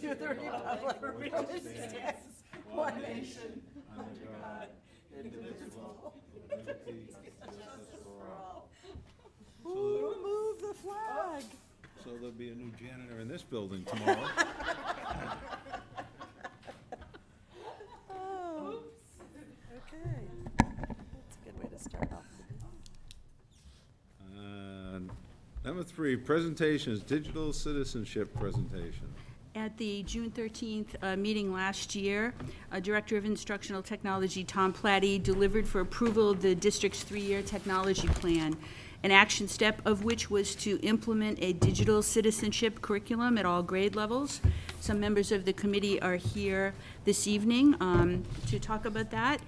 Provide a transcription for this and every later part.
to the republic for which it stands, one nation, under God, indivisible, with liberty and justice for all. Who moved the flag? So there'll be a new janitor in this building tomorrow. Oh, okay. That's a good way to start off. Number 3, presentation is digital citizenship presentation. At the June 13th meeting last year, Director of Instructional Technology Tom Platty delivered for approval the district's 3-year technology plan, an action step of which was to implement a digital citizenship curriculum at all grade levels. Some members of the committee are here this evening to talk about that.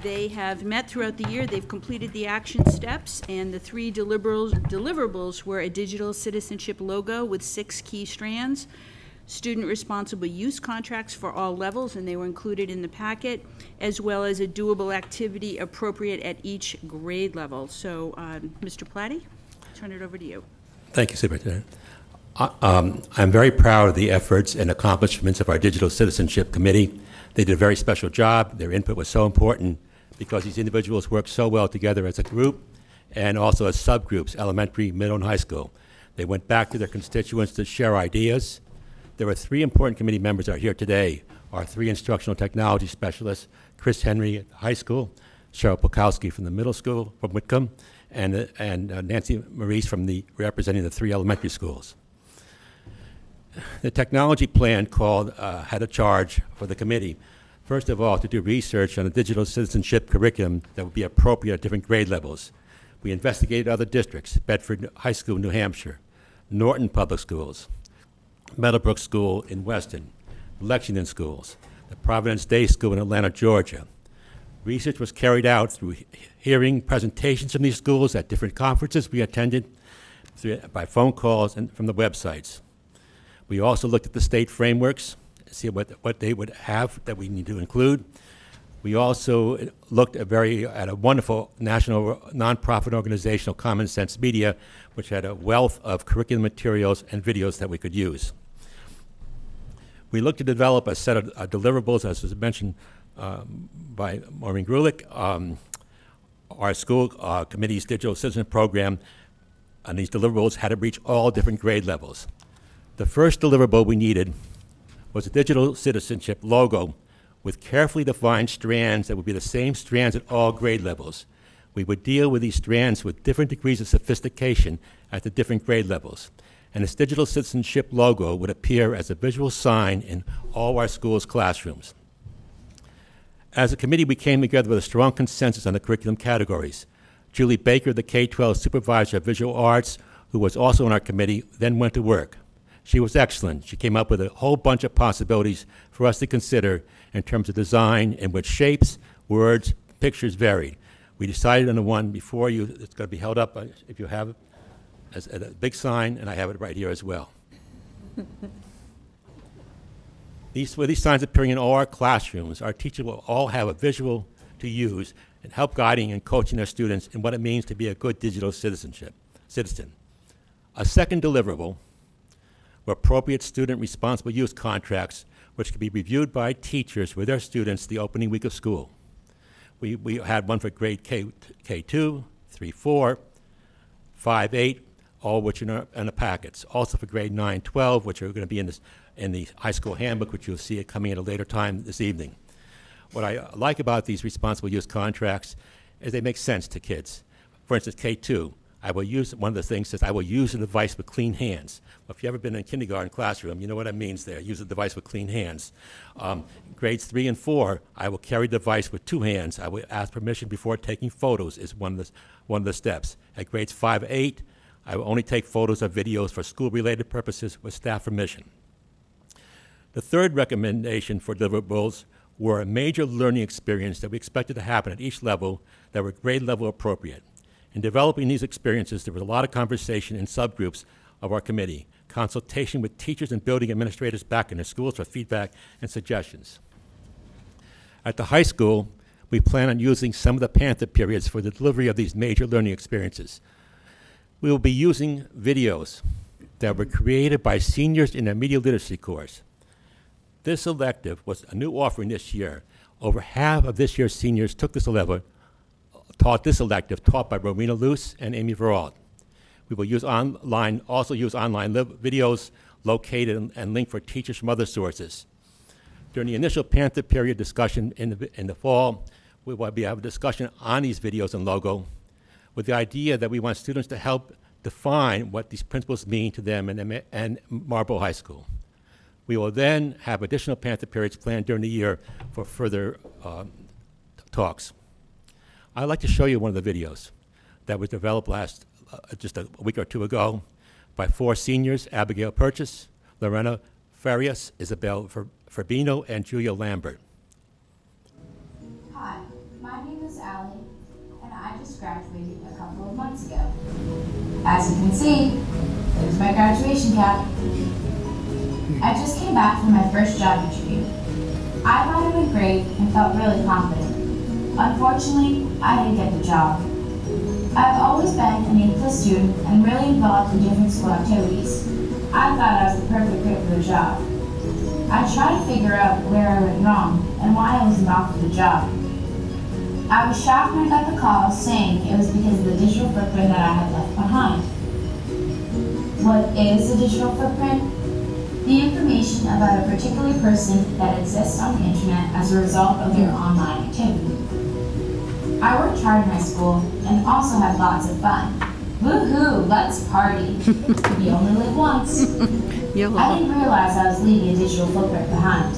They have met throughout the year. They've completed the action steps, and the 3 deliverables were a digital citizenship logo with 6 key strands, student responsible use contracts for all levels, and they were included in the packet, as well as a doable activity appropriate at each grade level. So, Mr. Platty, turn it over to you. Thank you, Superintendent. I'm very proud of the efforts and accomplishments of our Digital Citizenship Committee. They did a very special job. Their input was so important because these individuals worked so well together as a group and also as subgroups, elementary, middle, and high school. They went back to their constituents to share ideas. There were 3 important committee members that are here today. Our 3 instructional technology specialists, Chris Henry at the high school, Cheryl Pukowski from the middle school from Whitcomb, and Nancy Maurice from representing the 3 elementary schools. The technology plan had a charge for the committee. First of all, to do research on a digital citizenship curriculum that would be appropriate at different grade levels. We investigated other districts, Bedford High School, New Hampshire, Norton Public Schools, Meadowbrook School in Weston, Lexington Schools, the Providence Day School in Atlanta, Georgia. Research was carried out through hearing presentations from these schools at different conferences we attended, by phone calls and from the websites. We also looked at the state frameworks, see what they would have that we need to include. We also looked at a wonderful national nonprofit organizational Common Sense Media, which had a wealth of curriculum materials and videos that we could use. We looked to develop a set of deliverables, as was mentioned by Maureen Grulich. Our school committee's digital citizen program, and these deliverables had to reach all different grade levels. The first deliverable we needed was a digital citizenship logo with carefully defined strands that would be the same strands at all grade levels. We would deal with these strands with different degrees of sophistication at the different grade levels. And this digital citizenship logo would appear as a visual sign in all our schools' classrooms. As a committee, we came together with a strong consensus on the curriculum categories. Julie Baker, the K-12 supervisor of visual arts, who was also on our committee, then went to work. She was excellent. She came up with a whole bunch of possibilities for us to consider in terms of design in which shapes, words, pictures varied. We decided on the one before you. It's going to be held up, if you have it, as a big sign, and I have it right here as well. With these signs appearing in all our classrooms, our teachers will all have a visual to use and help guiding and coaching their students in what it means to be a good digital citizen. A second deliverable were appropriate student responsible use contracts, which could be reviewed by teachers with their students the opening week of school. We had one for grade K2, 3, 4, 5, 8, all which are in the packets. Also for grade 9, 12, which are going to be in the high school handbook, which you'll see it coming at a later time this evening. What I like about these responsible use contracts is they make sense to kids. For instance, K2, I will use, one of the things says, I will use a device with clean hands. Well, if you've ever been in a kindergarten classroom, you know what that means there, use a device with clean hands. Grades 3 and 4, I will carry the device with 2 hands. I will ask permission before taking photos is one of the steps. At grades 5 and 8, I will only take photos or videos for school-related purposes with staff permission. The third recommendation for deliverables were a major learning experience that we expected to happen at each level that were grade level appropriate. In developing these experiences, there was a lot of conversation in subgroups of our committee, consultation with teachers and building administrators back in their schools for feedback and suggestions. At the high school, we plan on using some of the Panther periods for the delivery of these major learning experiences. We will be using videos that were created by seniors in their media literacy course. This elective was a new offering this year. Over half of this year's seniors took this elective, taught by Rowena Luce and Amy Verald. We will also use online videos located and linked for teachers from other sources. During the initial Panther period discussion in the fall, we will have a discussion on these videos and logo with the idea that we want students to help define what these principles mean to them and Marlborough High School. We will then have additional Panther periods planned during the year for further talks. I'd like to show you one of the videos that was developed just a week or two ago by 4 seniors, Abigail Purchase, Lorena Farias, Isabel Fabino, and Julia Lambert. Hi, my name is Allie, and I just graduated a couple of months ago. As you can see, there's my graduation cap. I just came back from my first job interview. I thought it went great and felt really confident. Unfortunately, I didn't get the job. I've always been an A+ student and really involved in different school activities. I thought I was the perfect fit for the job. I tried to figure out where I went wrong and why I wasn't offered the job. I was shocked when I got the call saying it was because of the digital footprint that I had left behind. What is a digital footprint? The information about a particular person that exists on the internet as a result of their online activity. I worked hard in high school and also had lots of fun. Woohoo, let's party. You only live once. I didn't realize I was leaving a digital footprint behind.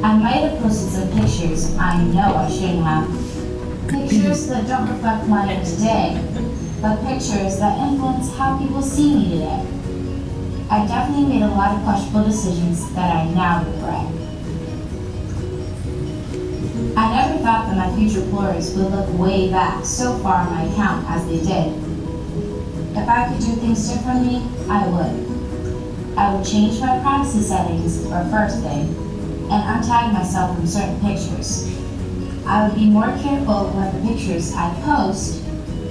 I might have posted some pictures I know I shouldn't have. Pictures that don't reflect my of today, but pictures that influence how people see me today. I definitely made a lot of questionable decisions that I now regret. I never thought that my future employers would look way back so far on my account as they did. If I could do things differently, I would. I would change my privacy settings for first thing, and untag myself from certain pictures. I would be more careful with the pictures I post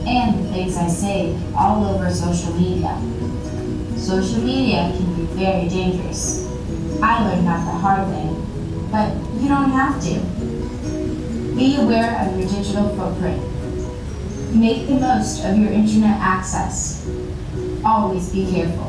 and the things I say all over social media. Social media can be very dangerous. I learned that the hard way, but you don't have to. Be aware of your digital footprint. Make the most of your internet access. Always be careful.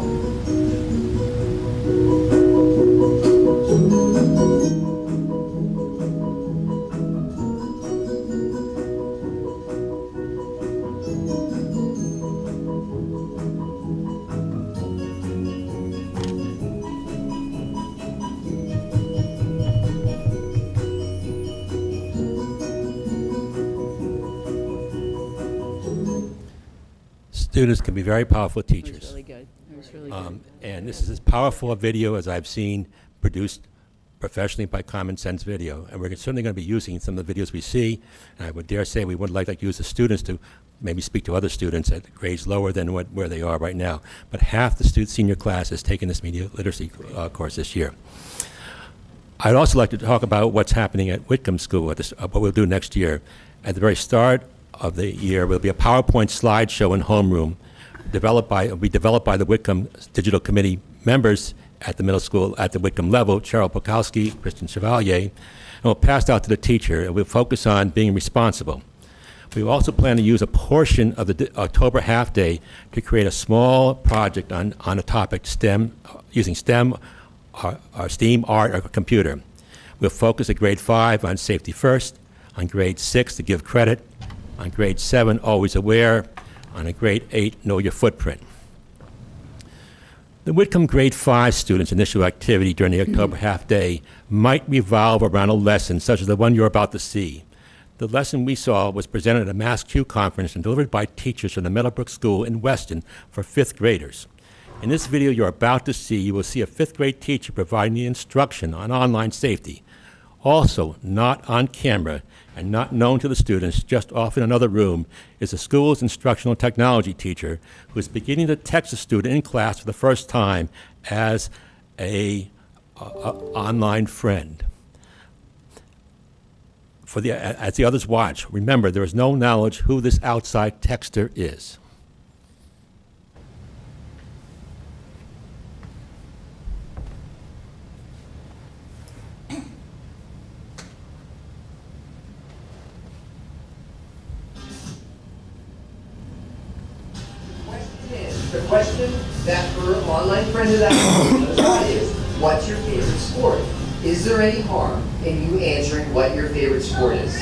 Students can be very powerful teachers. It was really good. It was really good. And this is as powerful a video as I've seen produced professionally by Common Sense Video. And we're certainly going to be using some of the videos we see. And I would dare say we would like to use the students to maybe speak to other students at grades lower than where they are right now. But half the senior class has taken this media literacy course this year. I'd also like to talk about what's happening at Whitcomb School, what we'll do next year. At the very start of the year will be a PowerPoint slideshow in homeroom developed by the Whitcomb Digital Committee members at the middle school at the Whitcomb level, Cheryl Pokowski, Kristen Chevalier, and we'll pass out to the teacher, and we'll focus on being responsible. We also plan to use a portion of the October half day to create a small project on a topic, STEM, using STEM, our STEAM, art, or computer. We'll focus at grade 5 on safety first, on grade 6 to give credit, on grade 7, always aware, on a grade 8, know your footprint. The Whitcomb grade 5 students' initial activity during the October half day might revolve around a lesson such as the one you're about to see. The lesson we saw was presented at a MassQ conference and delivered by teachers from the Meadowbrook School in Weston for 5th graders. In this video you're about to see, you will see a 5th grade teacher providing the instruction on online safety. Also, not on camera and not known to the students, just off in another room, is the school's instructional technology teacher who is beginning to text a student in class for the first time as a online friend. As the others watch, remember there is no knowledge who this outside texter is. question that her online friend is asking is, what's your favorite sport? Is there any harm in you answering what your favorite sport is?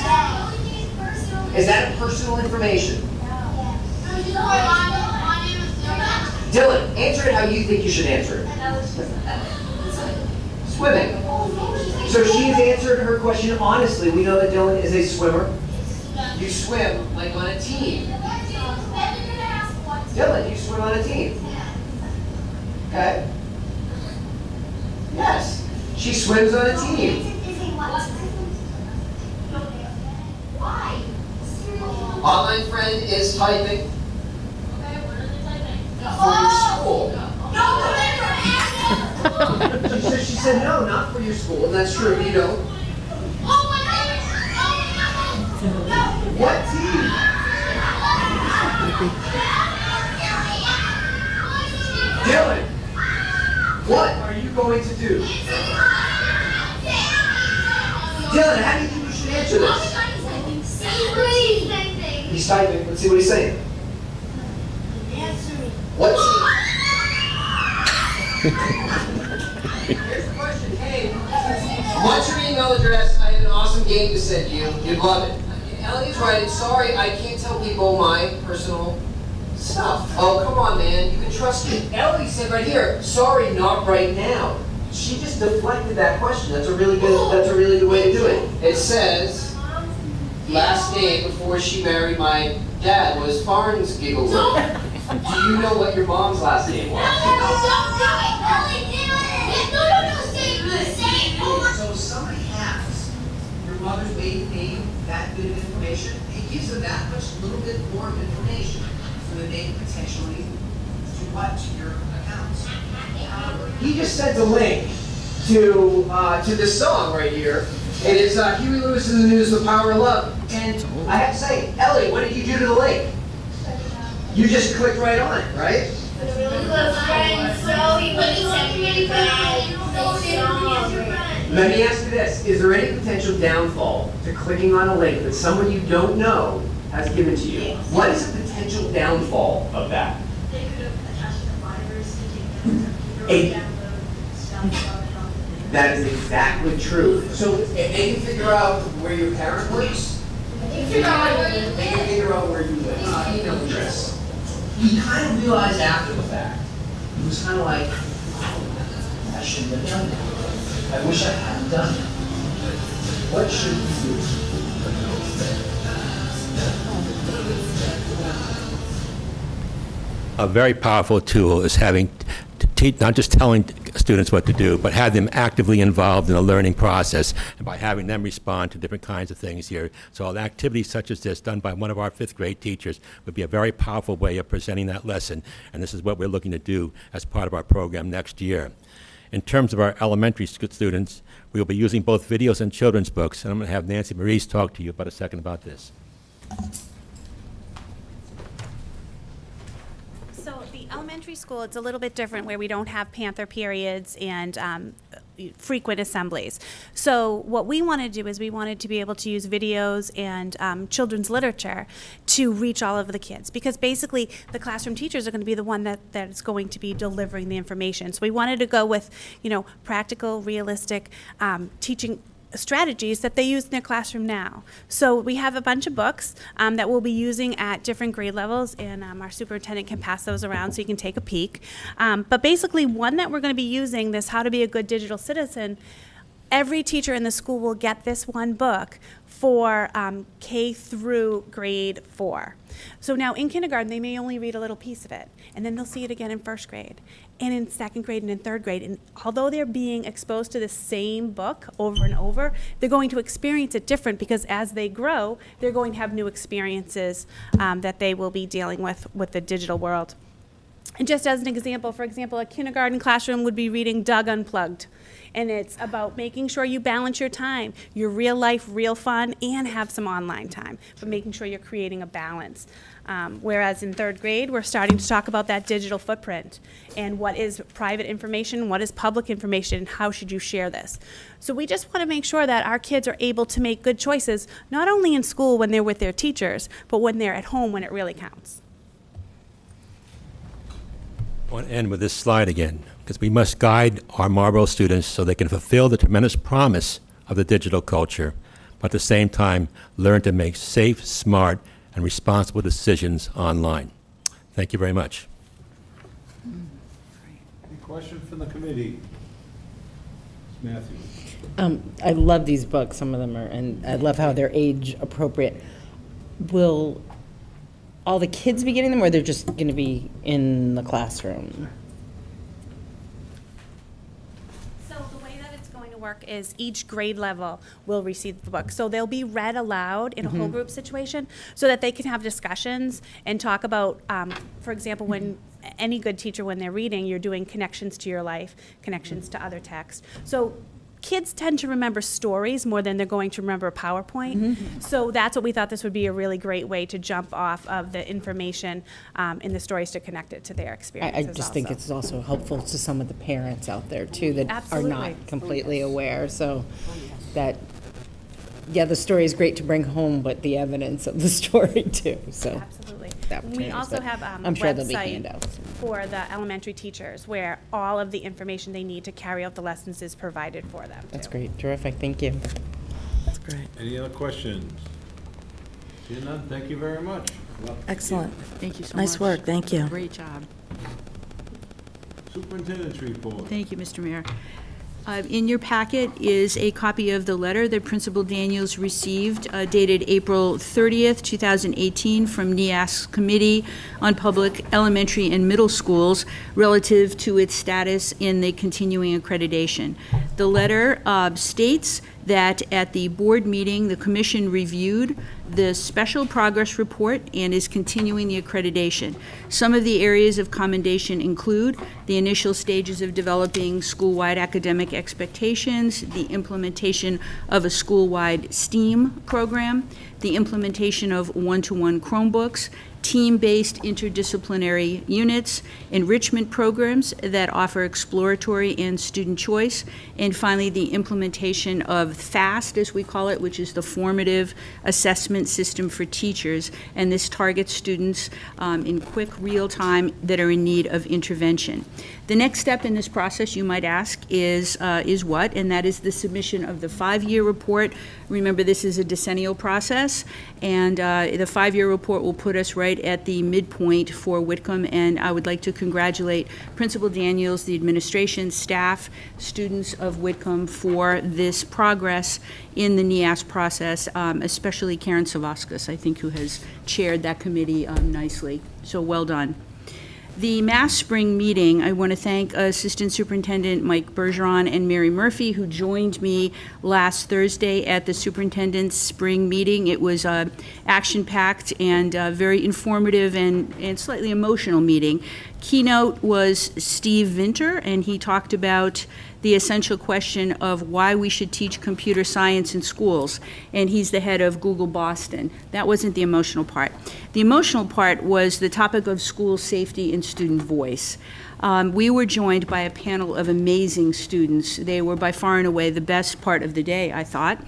Is that personal information? Dylan, answer it how you think you should answer it. Swimming. So she's answered her question honestly. We know that Dylan is a swimmer. You swim like on a team. Dylan, you swim on a team. Okay. Yes. She swims on a team. Online friend is typing. For your school. She said no, not for your school, and that's true, you know. What team? Dylan, what are you going to do? Dylan, how do you think you should answer this? He's typing. Let's see what he's saying. What team? Here's the question. Hey, what's your email address? I have an awesome game to send you. You'd love it. Ellie's writing, sorry, I can't tell people my personal stuff. Oh, come on, man. You can trust me. Ellie said right here, sorry, not right now. She just deflected that question. That's a really good way to do it. It says, last name before she married my dad was Farnsgiggle. Do you know what your mom's last name was? So if somebody has your mother's maiden name, that bit of information, it gives them that much little bit more of information so that they can potentially do what to your accounts. He just sent a link to this song right here. It is Huey Lewis in the News, The Power of Love. And I have to say, Ellie, what did you do to the link? You just clicked right on it, right? Let me ask you this. Is there any potential downfall to clicking on a link that someone you don't know has given to you? What is the potential downfall of that? They could have attached a virus to That is exactly true. So if they can figure out where your parent lives, they can figure out where you live, email address. He kind of realized after the fact. He was kind of like, oh, I shouldn't have done that. I wish I hadn't done that. What should we do? A very powerful tool is having to teach, not just telling students what to do, but have them actively involved in the learning process, and by having them respond to different kinds of things here. So an activity such as this, done by one of our 5th grade teachers, would be a very powerful way of presenting that lesson, and this is what we're looking to do as part of our program next year. In terms of our elementary students, we will be using both videos and children's books, and I'm going to have Nancy Maurice talk to you about a second about this. So the elementary school, it's a little bit different where we don't have Panther periods and frequent assemblies. So what we want to do is we wanted to be able to use videos and children's literature to reach all of the kids, because basically the classroom teachers are going to be the one that's going to be delivering the information. So we wanted to go with, you know, practical, realistic teaching strategies that they use in their classroom now. So we have a bunch of books that we'll be using at different grade levels, and our superintendent can pass those around so you can take a peek. But basically, one that we're going to be using, this How to Be a Good Digital Citizen, every teacher in the school will get this one book for K through grade 4. So now in kindergarten, they may only read a little piece of it, and then they'll see it again in 1st grade, and in 2nd grade, and in 3rd grade. And although they're being exposed to the same book over and over, they're going to experience it different, because as they grow, they're going to have new experiences that they will be dealing with the digital world. And just as an example, for example, a kindergarten classroom would be reading Doug Unplugged. And it's about making sure you balance your time, your real life, real fun, and have some online time, but making sure you're creating a balance. Whereas in 3rd grade, we're starting to talk about that digital footprint and what is private information, what is public information, and how should you share this. So we just want to make sure that our kids are able to make good choices, not only in school when they're with their teachers, but when they're at home when it really counts. I want to end with this slide again, because we must guide our Marlborough students so they can fulfill the tremendous promise of the digital culture, but at the same time learn to make safe, smart, and responsible decisions online. Thank you very much. Any question from the committee? Matthew? I love these books, some of them are, and I love how they're age appropriate. Will all the kids be getting them, or they're just going to be in the classroom? So the way that it's going to work is each grade level will receive the book. So they'll be read aloud in a whole group situation so that they can have discussions and talk about, for example, when any good teacher, when they're reading, you're doing connections to your life, connections to other text. So kids tend to remember stories more than they're going to remember a PowerPoint. So that's what we thought this would be a really great way to jump off of the information in the stories to connect it to their I experiences. just think it's also helpful to some of the parents out there too that Absolutely. are not completely aware. So that, yeah, the story is great to bring home, but the evidence of the story too. So Absolutely. that We changes, also but have I'm sure there'll be website handouts. for the elementary teachers where all of the information they need to carry out the lessons is provided for them. That's too. great. Terrific. Thank you. That's great. Any other questions? Seeing none, thank you very much. Excellent. Thank you so much. Nice work, thank you. Great job. Superintendent's report. Thank you, Mr. Mayor. In your packet is a copy of the letter that Principal Daniels received dated April 30th, 2018 from NEASC's Committee on Public Elementary and Middle Schools relative to its status in the continuing accreditation. The letter states that at the board meeting, the commission reviewed the special progress report and is continuing the accreditation. Some of the areas of commendation include the initial stages of developing school-wide academic expectations, the implementation of a school-wide STEAM program, the implementation of one-to-one Chromebooks, team-based interdisciplinary units, enrichment programs that offer exploratory and student choice, and finally the implementation of FAST, as we call it, which is the formative assessment system for teachers, and this targets students in quick, real time that are in need of intervention. The next step in this process, you might ask, is what? And that is the submission of the 5-year report. Remember, this is a decennial process, and the 5-year report will put us right at the midpoint for Whitcomb, and I would like to congratulate Principal Daniels, the administration, staff, students of Whitcomb for this progress in the NEAS process, especially Karen Savaskas, I think, who has chaired that committee nicely. So well done. The Mass Spring meeting, I want to thank Assistant Superintendent Mike Bergeron and Mary Murphy, who joined me last Thursday at the Superintendent's Spring meeting. It was action-packed and very informative and slightly emotional meeting. Keynote was Steve Vinter, and he talked about the essential question of why we should teach computer science in schools, and he's the head of Google Boston. That wasn't the emotional part. The emotional part was the topic of school safety and student voice. We were joined by a panel of amazing students. They were by far and away the best part of the day, I thought.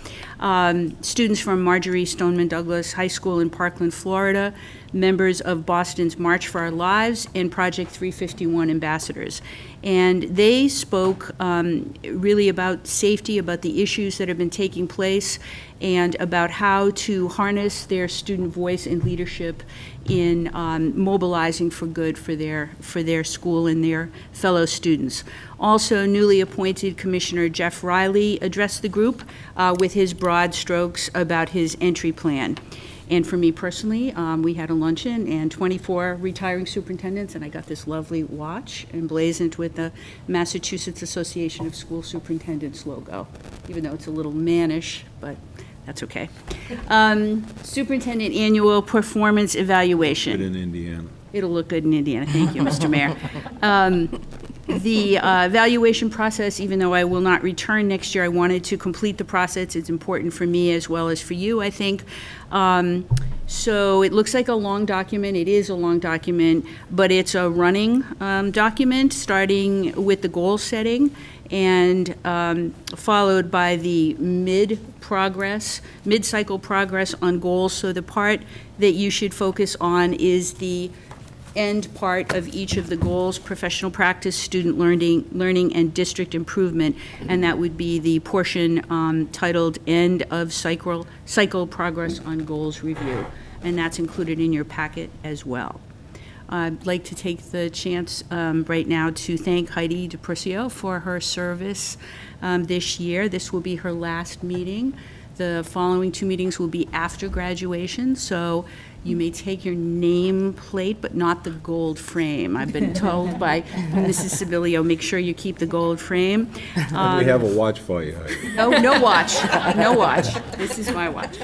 Students from Marjorie Stoneman Douglas High School in Parkland, Florida, members of Boston's March for Our Lives, and Project 351 ambassadors. And they spoke really about safety, about the issues that have been taking place, and about how to harness their student voice and leadership in mobilizing for good for their school and their fellow students. Also, newly appointed Commissioner Jeff Riley addressed the group with his broad strokes about his entry plan. And for me personally, we had a luncheon and 24 retiring superintendents, and I got this lovely watch emblazoned with the Massachusetts Association of School Superintendents logo, even though it's a little mannish, but that's okay. Superintendent Annual Performance Evaluation. Good in Indiana. It'll look good in Indiana. Thank you, Mr. Mayor. The evaluation process, even though I will not return next year, I wanted to complete the process. It's important for me as well as for you, I think. So it looks like a long document. It is a long document, but it's a running document starting with the goal setting and followed by the mid-cycle progress on goals. So the part that you should focus on is the end part of each of the goals: professional practice, student learning, and district improvement. And that would be the portion titled End of Cycle Progress on Goals Review. And that's included in your packet as well. I'd like to take the chance right now to thank Heidi DePercio for her service this year. This will be her last meeting. The following 2 meetings will be after graduation, so you may take your name plate, but not the gold frame. I've been told by Mrs. Sibilio, make sure you keep the gold frame. We have a watch for you, Heidi. No watch, no watch. This is my watch.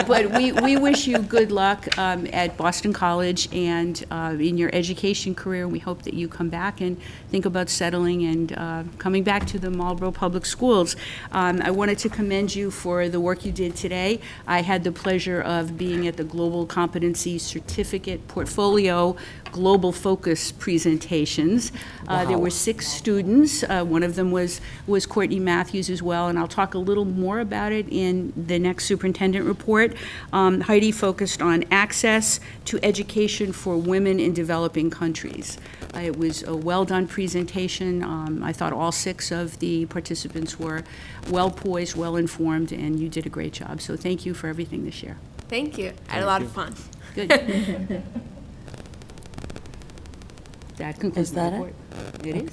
But we wish you good luck at Boston College and in your education career. We hope that you come back and think about settling and coming back to the Marlborough Public Schools. I wanted to commend you for the work you did today. I had the pleasure of being at the Global Competency Certificate Portfolio Global Focus presentations. There were 6 students. One of them was Courtney Matthews as well, and I'll talk a little more about it in the next superintendent report. Heidi focused on access to education for women in developing countries. It was a well-done presentation. I thought all 6 of the participants were well-poised, well-informed, and you did a great job. So thank you for everything this year. Thank you. I had a lot of fun. Good. That concludes the report. It is.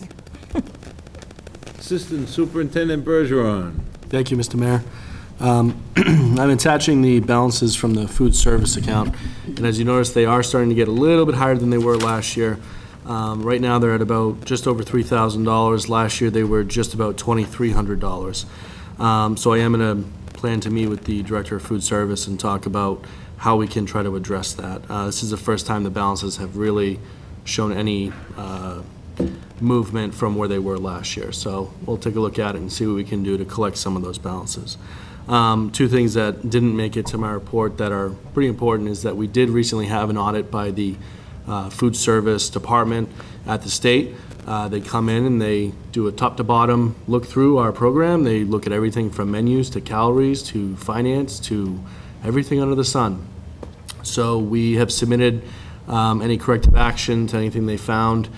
Assistant Superintendent Bergeron. Thank you, Mr. Mayor. I'm attaching the balances from the food service account, and as you notice, they are starting to get a little bit higher than they were last year. Right now, they're at about just over $3,000. Last year, they were just about $2,300. So I am going to plan to meet with the Director of Food Service and talk about how we can try to address that. This is the first time the balances have really shown any movement from where they were last year. So we'll take a look at it and see what we can do to collect some of those balances. 2 things that didn't make it to my report that are pretty important is that we did recently have an audit by the food service department at the state. They come in and they do a top to bottom look through our program. They look at everything from menus to calories to finance to everything under the sun. So we have submitted any corrective action to anything they found,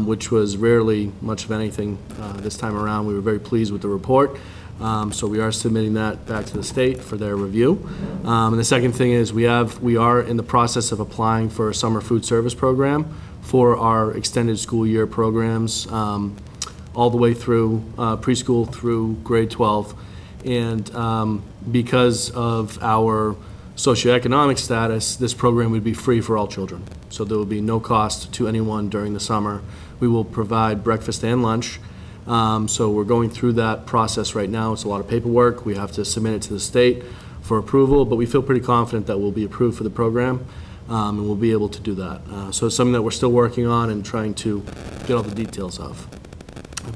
which was rarely much of anything this time around. We were very pleased with the report. So we are submitting that back to the state for their review. And the second thing is we are in the process of applying for a summer food service program for our extended school year programs all the way through preschool through grade 12. And because of our socioeconomic status, this program would be free for all children. So there will be no cost to anyone during the summer. We will provide breakfast and lunch. So we're going through that process right now. It's a lot of paperwork. We have to submit it to the state for approval, but we feel pretty confident that we'll be approved for the program, and we'll be able to do that. So it's something that we're still working on and trying to get all the details of.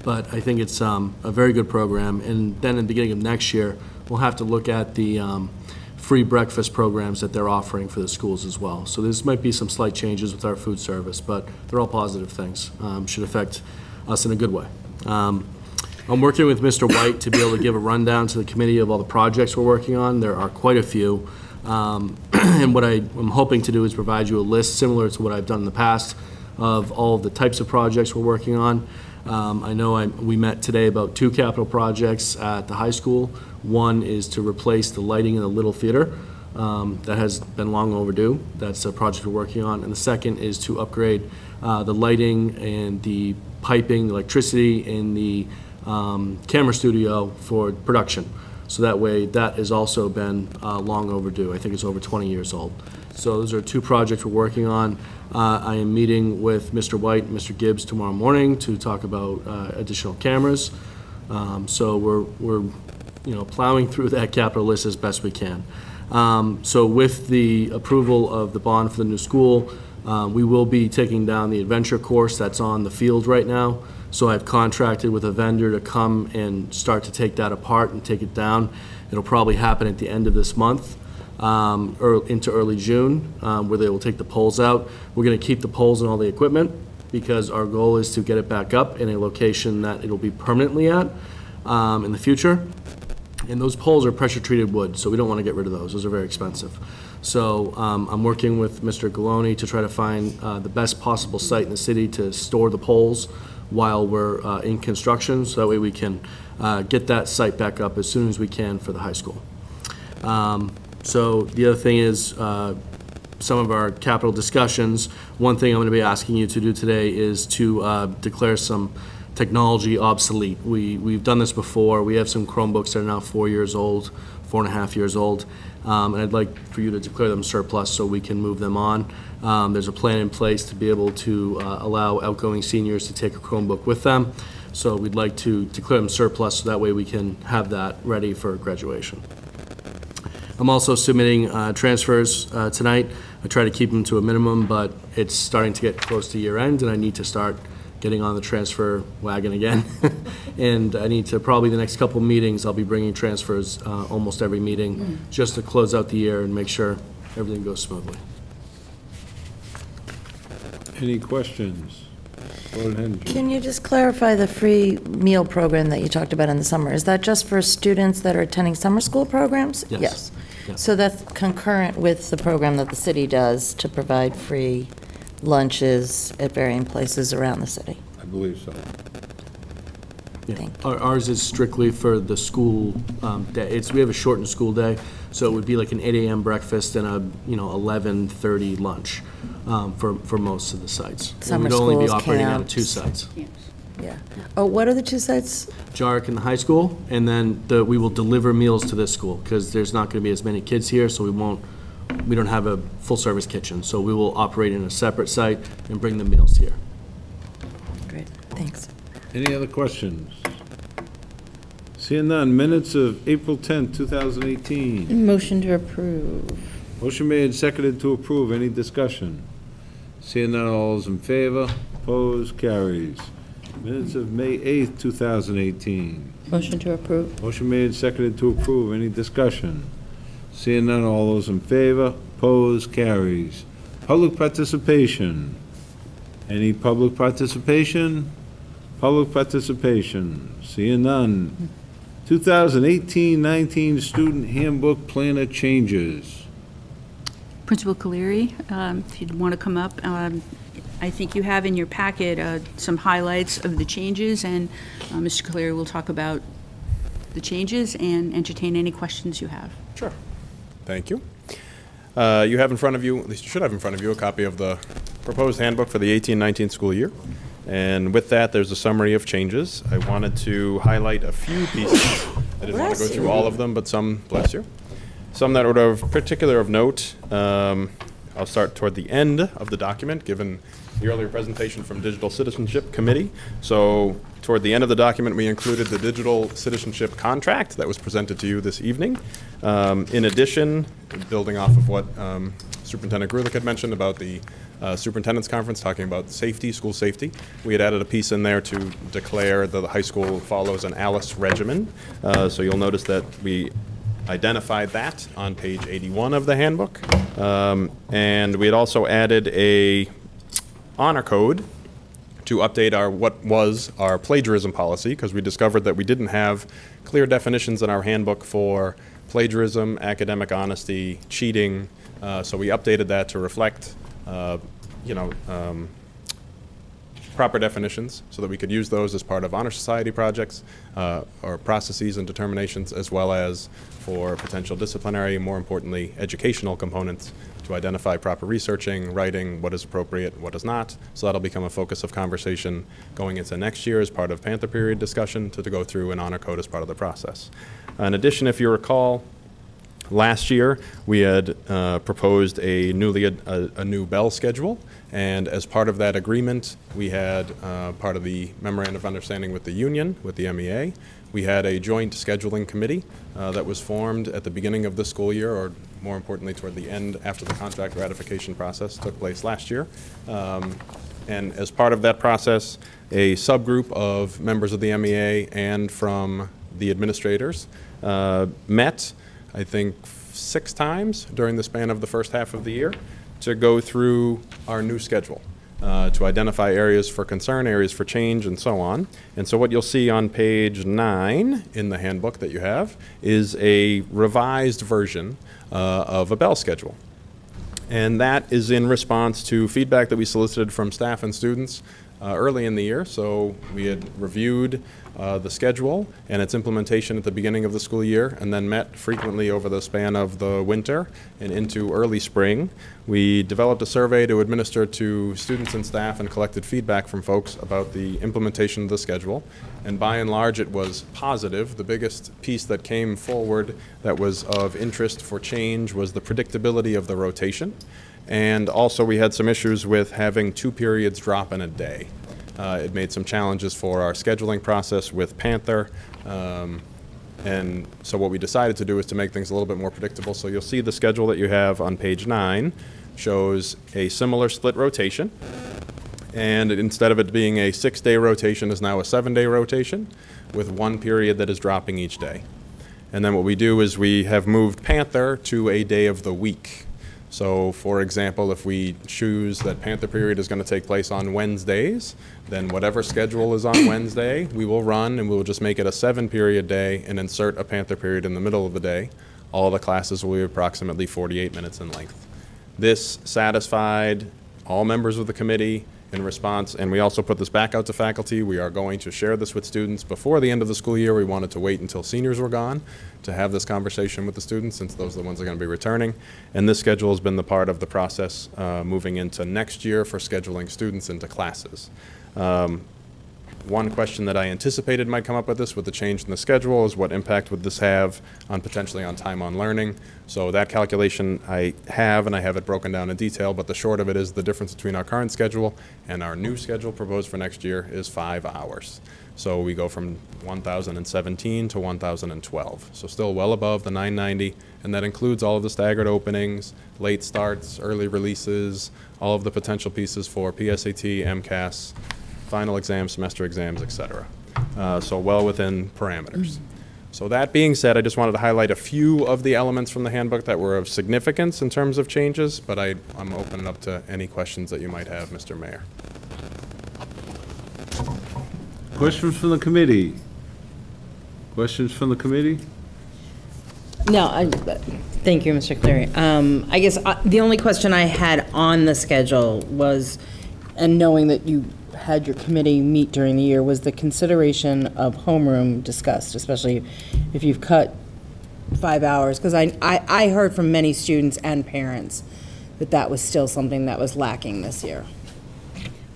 But I think it's a very good program. And then in the beginning of next year, we'll have to look at the free breakfast programs that they're offering for the schools as well. So this might be some slight changes with our food service, but they're all positive things. Should affect us in a good way. I'm working with Mr. White to be able to give a rundown to the committee of all the projects we're working on. There are quite a few. And what I'm hoping to do is provide you a list similar to what I've done in the past of all of the types of projects we're working on. I know we met today about 2 capital projects at the high school. One is to replace the lighting in the Little Theater. That has been long overdue. That's a project we're working on. And the second is to upgrade the lighting and the piping, the electricity in the camera studio for production. So that way, that has also been long overdue. I think it's over 20 years old. So those are 2 projects we're working on. I am meeting with Mr. White and Mr. Gibbs tomorrow morning to talk about additional cameras. So we're plowing through that capital list as best we can. So with the approval of the bond for the new school, we will be taking down the adventure course that's on the field right now. So I've contracted with a vendor to come and start to take that apart and take it down. It'll probably happen at the end of this month, or into early June, where they will take the poles out. We're going to keep the poles and all the equipment because our goal is to get it back up in a location that it'll be permanently at in the future. And those poles are pressure treated wood, so we don't want to get rid of those. Those are very expensive. So I'm working with Mr. Galoni to try to find the best possible site in the city to store the poles while we're in construction, so that way we can get that site back up as soon as we can for the high school. So the other thing is some of our capital discussions. One thing I'm going to be asking you to do today is to declare some technology obsolete. We've done this before. We have some Chromebooks that are now 4 years old, 4.5 years old, and I'd like for you to declare them surplus so we can move them on. There's a plan in place to be able to allow outgoing seniors to take a Chromebook with them. So we'd like to declare them surplus so that way we can have that ready for graduation. I'm also submitting transfers tonight. I try to keep them to a minimum, but it's starting to get close to year end and I need to start getting on the transfer wagon again. And I need to, probably the next couple meetings, I'll be bringing transfers almost every meeting just to close out the year and make sure everything goes smoothly. Any questions? Can you just clarify the free meal program that you talked about in the summer? Is that just for students that are attending summer school programs? Yes. So that's concurrent with the program that the city does to provide free lunches at varying places around the city? I believe so. Yeah. Ours is strictly for the school day. We have a shortened school day, so it would be like an 8 a.m. breakfast and a 11:30 lunch for most of the sites. Summer We'd only be schools, operating out of camps. 2 sites. Yeah. Oh, what are the 2 sites? Jarrick in the high school, and then we will deliver meals to this school because there's not going to be as many kids here, so we don't have a full-service kitchen. So we will operate in a separate site and bring the meals here. Great, thanks. Any other questions? Seeing none, minutes of April 10th, 2018. Motion to approve. Motion made and seconded to approve. Any discussion? Seeing none, all those in favor? Opposed? Carries. Minutes of May 8th, 2018. Motion to approve. Motion made and seconded to approve. Any discussion? Seeing none, all those in favor? Opposed? Carries. Public participation. Any public participation? Public participation. Seeing none. 2018-19 Student Handbook Planner changes. Principal Caleri, if you'd want to come up, I think you have in your packet some highlights of the changes, and Mr. Caleri will talk about the changes and entertain any questions you have. Sure. Thank you. You have in front of you, at least you should have in front of you, a copy of the proposed handbook for the 18-19 school year. And with that, there's a summary of changes. I wanted to highlight a few pieces. I didn't want to go through all of them, but some, bless you. Some that are of particular of note. I'll start toward the end of the document, given the earlier presentation from Digital Citizenship Committee. So toward the end of the document, we included the Digital Citizenship Contract that was presented to you this evening. In addition, building off of what Superintendent Grulich had mentioned about the Superintendent's Conference, talking about safety, school safety, we had added a piece in there to declare that the high school follows an ALICE regimen. So you'll notice that we identified that on page 81 of the handbook. And we had also added a honor code to update what was our plagiarism policy, because we discovered that we didn't have clear definitions in our handbook for plagiarism, academic honesty, cheating. So we updated that to reflect proper definitions so that we could use those as part of honor society projects or processes and determinations, as well as for potential disciplinary and, more importantly, educational components to identify proper researching, writing, what is appropriate, what is not. So that'll become a focus of conversation going into next year as part of Panther period discussion to go through an honor code as part of the process. In addition, if you recall, last year we had proposed a new bell schedule, and as part of that agreement we had part of the memorandum of understanding with the union, with the MEA, we had a joint scheduling committee that was formed at the beginning of the school year, or more importantly toward the end after the contract ratification process took place last year. And as part of that process, a subgroup of members of the MEA and from the administrators met, I think, 6 times during the span of the first half of the year to go through our new schedule, to identify areas for concern, areas for change, and so on. And so what you'll see on page 9 in the handbook that you have is a revised version of a bell schedule. And that is in response to feedback that we solicited from staff and students early in the year. So we had reviewed the schedule and its implementation at the beginning of the school year, and then met frequently over the span of the winter and into early spring. We developed a survey to administer to students and staff and collected feedback from folks about the implementation of the schedule. And by and large, it was positive. The biggest piece that came forward that was of interest for change was the predictability of the rotation. And also we had some issues with having 2 periods drop in a day. It made some challenges for our scheduling process with Panther. And so what we decided to do is to make things a little bit more predictable. So you'll see the schedule that you have on page 9 shows a similar split rotation. And instead of it being a 6-day rotation, is now a 7-day rotation with 1 period that is dropping each day. And then what we do is we have moved Panther to a day of the week. So, for example, if we choose that Panther period is going to take place on Wednesdays, then whatever schedule is on Wednesday, we will run, and we will just make it a 7-period day and insert a Panther period in the middle of the day. All the classes will be approximately 48 minutes in length. This satisfied all members of the committee in response, and we also put this back out to faculty. We are going to share this with students before the end of the school year. We wanted to wait until seniors were gone to have this conversation with the students, since those are the ones that are going to be returning. And this schedule has been the part of the process moving into next year for scheduling students into classes. One question that I anticipated might come up with this, with the change in the schedule, is what impact would this have on potentially on time on learning. So that calculation I have, and I have it broken down in detail, but the short of it is the difference between our current schedule and our new schedule proposed for next year is 5 hours. So we go from 1,017 to 1,012. So still well above the 990, and that includes all of the staggered openings, late starts, early releases, all of the potential pieces for PSAT, MCAS, final exams, semester exams, etc. So well within parameters. So that being said, I just wanted to highlight a few of the elements from the handbook that were of significance in terms of changes, but I'm opening up to any questions that you might have, Mr. Mayor. Questions from the committee? Questions from the committee? No, thank you, Mr. Cleary. I guess the only question I had on the schedule was, and knowing that you had your committee meet during the year, was the consideration of homeroom discussed, especially if you've cut 5 hours? Because I heard from many students and parents that that was still something that was lacking this year.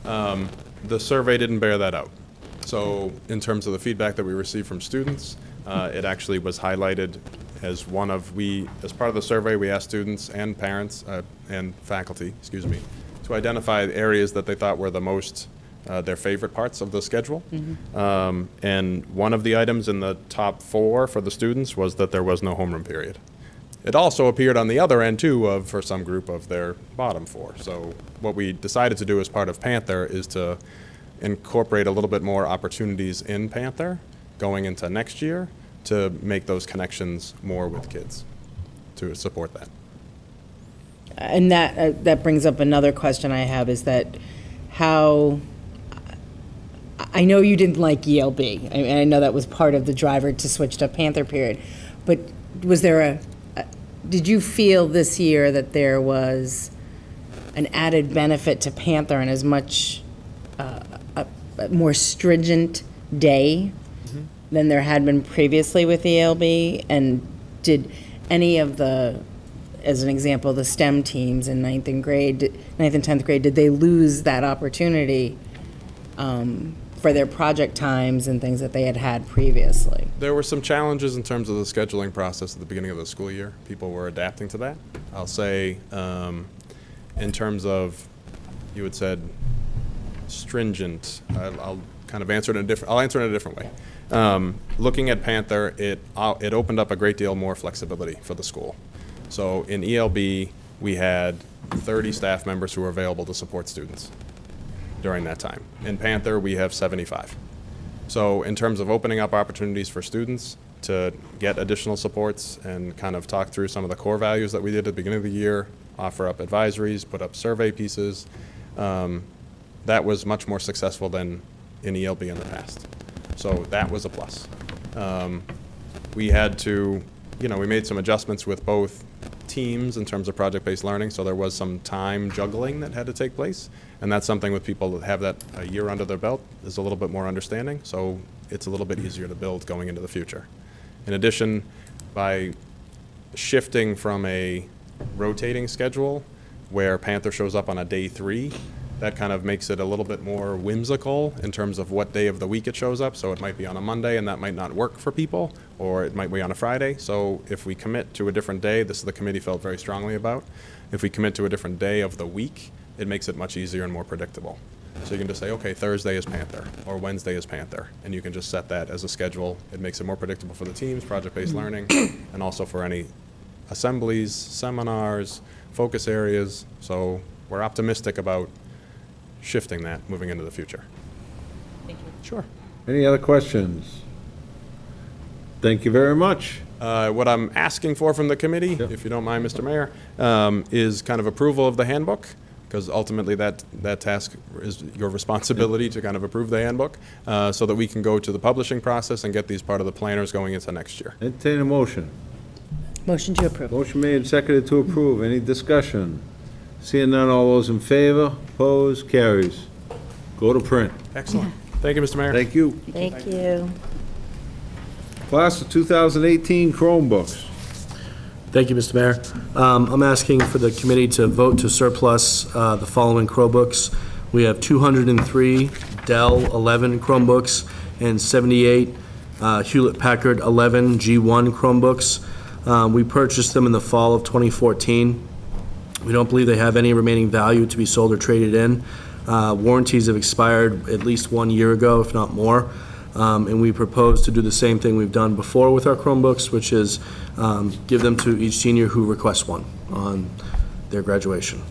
The survey didn't bear that out. So in terms of the feedback that we received from students, it actually was highlighted as one of, as part of the survey, we asked students and parents and faculty, excuse me, to identify areas that they thought were the most their favorite parts of the schedule. Mm-hmm. And one of the items in the top 4 for the students was that there was no homeroom period. It also appeared on the other end, too, for some group of their bottom 4. So what we decided to do as part of Panther is to incorporate a little bit more opportunities in Panther going into next year to make those connections more with kids, to support that. And that brings up another question I have, is that how, I know you didn't like ELB, and I know that was part of the driver to switch to Panther period, but was there did you feel this year that there was an added benefit to Panther and as much a more stringent day than there had been previously with ELB? And did any of the, as an example, the STEM teams in 9th and 10th grade, did they lose that opportunity for their project times and things that they had had previously? There were some challenges in terms of the scheduling process at the beginning of the school year. People were adapting to that. I'll say in terms of, you had said stringent, I'll kind of answer it in a different, I'll answer it in a different way. Looking at Panther, it opened up a great deal more flexibility for the school. So in ELB, we had 30 staff members who were available to support students during that time. In Panther, we have 75. So in terms of opening up opportunities for students to get additional supports and kind of talk through some of the core values that we did at the beginning of the year, offer up advisories, put up survey pieces, that was much more successful than in ELB in the past. So that was a plus. We had to, we made some adjustments with both teams in terms of project-based learning, so there was some time juggling that had to take place. And that's something with people that have that a year under their belt is a little bit more understanding, so it's a little bit easier to build going into the future. In addition, by shifting from a rotating schedule where Panther shows up on a day 3, that kind of makes it a little bit more whimsical in terms of what day of the week it shows up. So it might be on a Monday, and that might not work for people, or it might be on a Friday. So if we commit to a different day, this is the committee felt very strongly about, if we commit to a different day of the week, it makes it much easier and more predictable. So you can just say, okay, Thursday is Panther, or Wednesday is Panther, and you can just set that as a schedule. It makes it more predictable for the teams, project-based learning, and also for any assemblies, seminars, focus areas. So we're optimistic about shifting that moving into the future. Thank you. Sure. Any other questions? Thank you very much. What I'm asking for from the committee, if you don't mind, Mr. Mayor, is kind of approval of the handbook, because ultimately that task is your responsibility to kind of approve the handbook, so that we can go to the publishing process and get these part of the planners going into next year. Entertain a motion. Motion to approve. Motion made and seconded to approve. Any discussion? Seeing none, all those in favor, opposed, carries. Go to print. Excellent. Thank you, Mr. Mayor. Thank you. Thank you. Class of 2018 Chromebooks. Thank you, Mr. Mayor. I'm asking for the committee to vote to surplus the following Chromebooks. We have 203 Dell 11 Chromebooks and 78 Hewlett-Packard 11 G1 Chromebooks. We purchased them in the fall of 2014. We don't believe they have any remaining value to be sold or traded in. Warranties have expired at least 1 year ago, if not more. And we propose to do the same thing we've done before with our Chromebooks, which is give them to each senior who requests one on their graduation.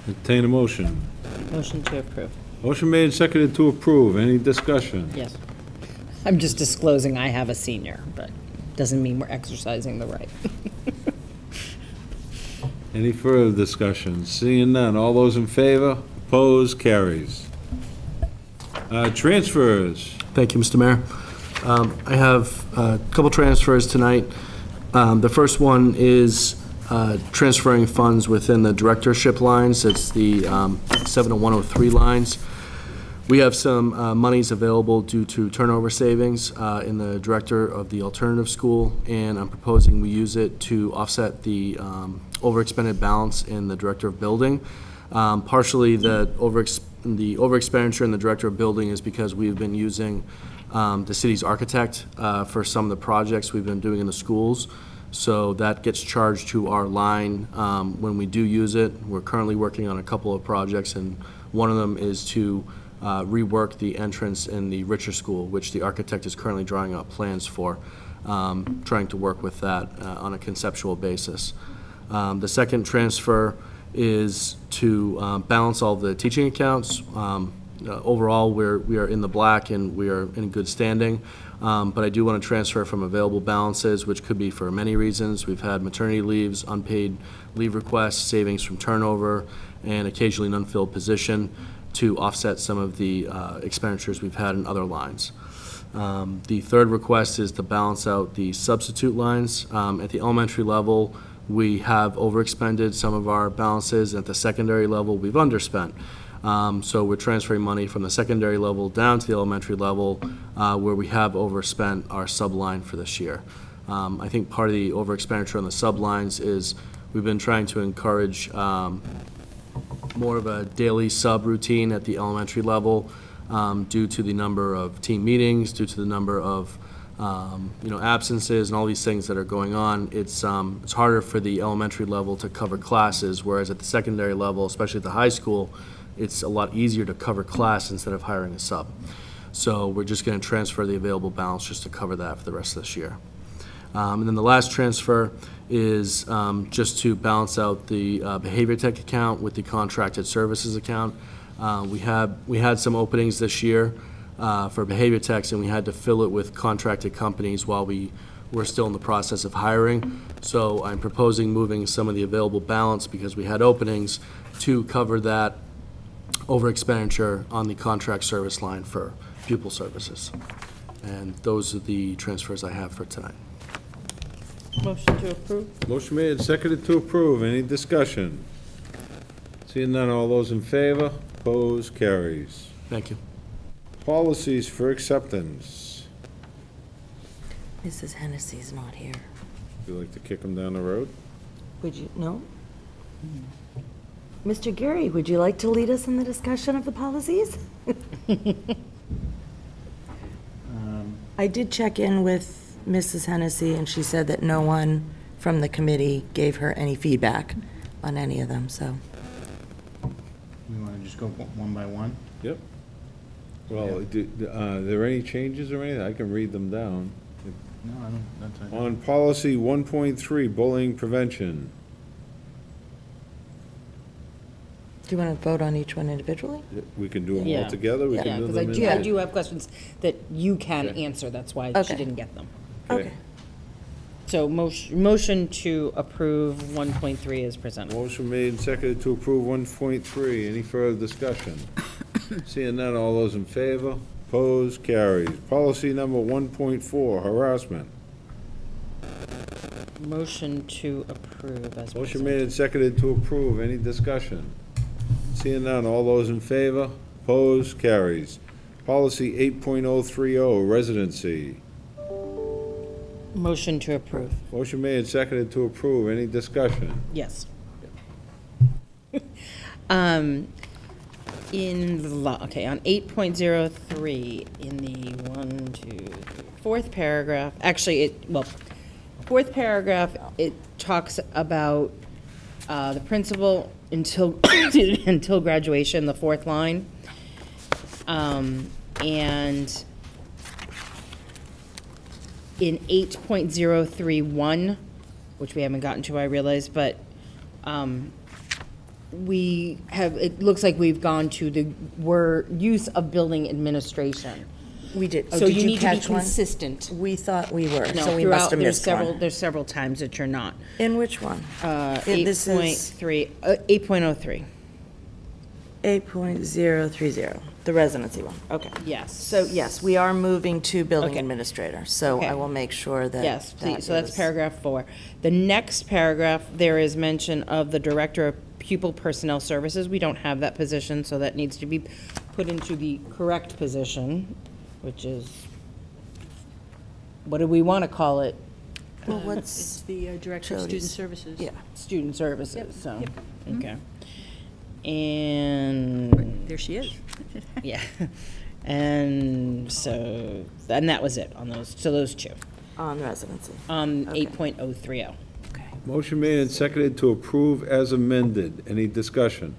Entertain a motion. Motion to approve. Motion made and seconded to approve. Any discussion? Yes. I'm just disclosing I have a senior, but doesn't mean we're exercising the right. Any further discussion? Seeing none, all those in favor, opposed, carries. Transfers. Thank you, Mr. Mayor. I have a couple transfers tonight. The first one is transferring funds within the directorship lines. It's the 70103 lines. We have some monies available due to turnover savings in the director of the alternative school, and I'm proposing we use it to offset the overexpended balance in the director of building. Partially the overexpenditure in the director of building is because we've been using the city's architect for some of the projects we've been doing in the schools. So that gets charged to our line when we do use it. We're currently working on a couple of projects, and one of them is to rework the entrance in the Richer School, which the architect is currently drawing up plans for, trying to work with that on a conceptual basis. The second transfer is to balance all the teaching accounts. Overall, we are in the black and we are in good standing, but I do want to transfer from available balances, which could be for many reasons. We've had maternity leaves, unpaid leave requests, savings from turnover, and occasionally an unfilled position to offset some of the expenditures we've had in other lines. The third request is to balance out the substitute lines. At the elementary level, we have overexpended some of our balances. At the secondary level, we've underspent. So we're transferring money from the secondary level down to the elementary level where we have overspent our subline for this year. I think part of the overexpenditure on the sublines is we've been trying to encourage more of a daily sub routine at the elementary level due to the number of team meetings, due to the number of absences and all these things that are going on. It's harder for the elementary level to cover classes, whereas at the secondary level, especially at the high school, it's a lot easier to cover class instead of hiring a sub. So we're just going to transfer the available balance just to cover that for the rest of this year. And then the last transfer is just to balance out the behavior tech account with the contracted services account. We had some openings this year for behavior techs, and we had to fill it with contracted companies while we were still in the process of hiring. So I'm proposing moving some of the available balance, because we had openings, to cover that over expenditure on the contract service line for pupil services. And those are the transfers I have for tonight. Motion to approve? Motion made and seconded to approve. Any discussion? Seeing none, all those in favor? Opposed? Carries. Thank you. Policies for acceptance. Mrs. Hennessy's not here. Would you like to kick them down the road? Would you, no? Mr. Gary, would you like to lead us in the discussion of the policies? I did check in with Mrs. Hennessy, and she said that no one from the committee gave her any feedback on any of them, so. We want to just go one by one? Yep. Well, are there any changes or anything? I can read them down. No, I don't, that's fine. On policy 1.3, bullying prevention. Do you want to vote on each one individually? We can do them Yeah. all together? We Yeah, can do because them I individually? do have questions that you can Okay. answer, that's why she Okay. didn't get them. Okay. So motion to approve 1.3 is presented. Motion made and seconded to approve 1.3. Any further discussion? Seeing none, all those in favor? Opposed? Carries. Policy number 1.4, harassment. Motion to approve as Motion presented. made and seconded to approve. Any discussion? Seeing none, all those in favor? Opposed? Carries. Policy 8.030, residency. Motion to approve. Motion made and seconded to approve. Any discussion? Yes. In the, okay, on 8.03, in the fourth paragraph, actually, fourth paragraph, it talks about the principal until, until graduation, the fourth line. And in 8.031, which we haven't gotten to, I realize, but we have, it looks like we've gone to the use of building administration. We did. So did you need to be catch one? consistent. We thought we were, No, so we throughout, must have missed one. There's several times that you're not. In which one? This is 8.03. 8.030, the residency one. Okay. Yes. So yes, we are moving to building Okay. administrator, so Okay. I will make sure that. Yes, please, so that's is- paragraph 4. The next paragraph, there is mention of the Director of Pupil Personnel Services. We don't have that position, so that needs to be put into the correct position, which is, what do we want to call it? Well, It's what's, the Director of Student Jody's. Services. yeah, Student Services, Yep, so, yep. okay. And, There she is. yeah, and so, and that was it on those, so those two. on residency. 8.030. Okay. Motion made and seconded to approve as amended. Any discussion?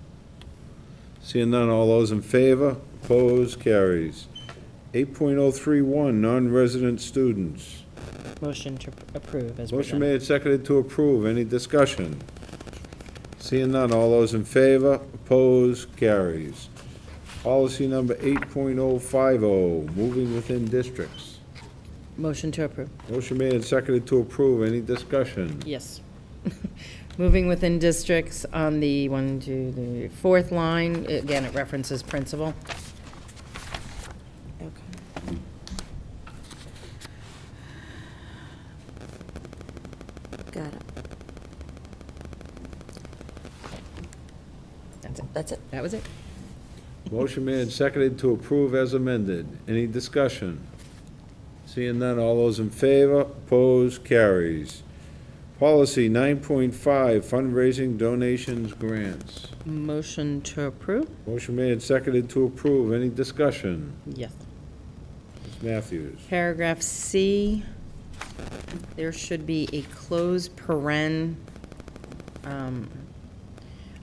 Seeing none, all those in favor? Opposed? Carries. 8.031, non-resident students. Motion to approve as Motion presented. made and seconded to approve. Any discussion? Seeing none, all those in favor? Opposed? Carries. Policy number 8.050, moving within districts. Motion to approve. Motion made and seconded to approve. Any discussion? Yes. Moving within districts on the fourth line, again, it references principal. Okay. Got it. That's it. That was it. Motion made and seconded to approve as amended. Any discussion? Seeing none, all those in favor? Opposed? Carries. Policy 9.5, fundraising, donations, grants. Motion to approve? Motion made and seconded to approve. Any discussion? Yes. Ms. Matthews. Paragraph C, there should be a closed paren.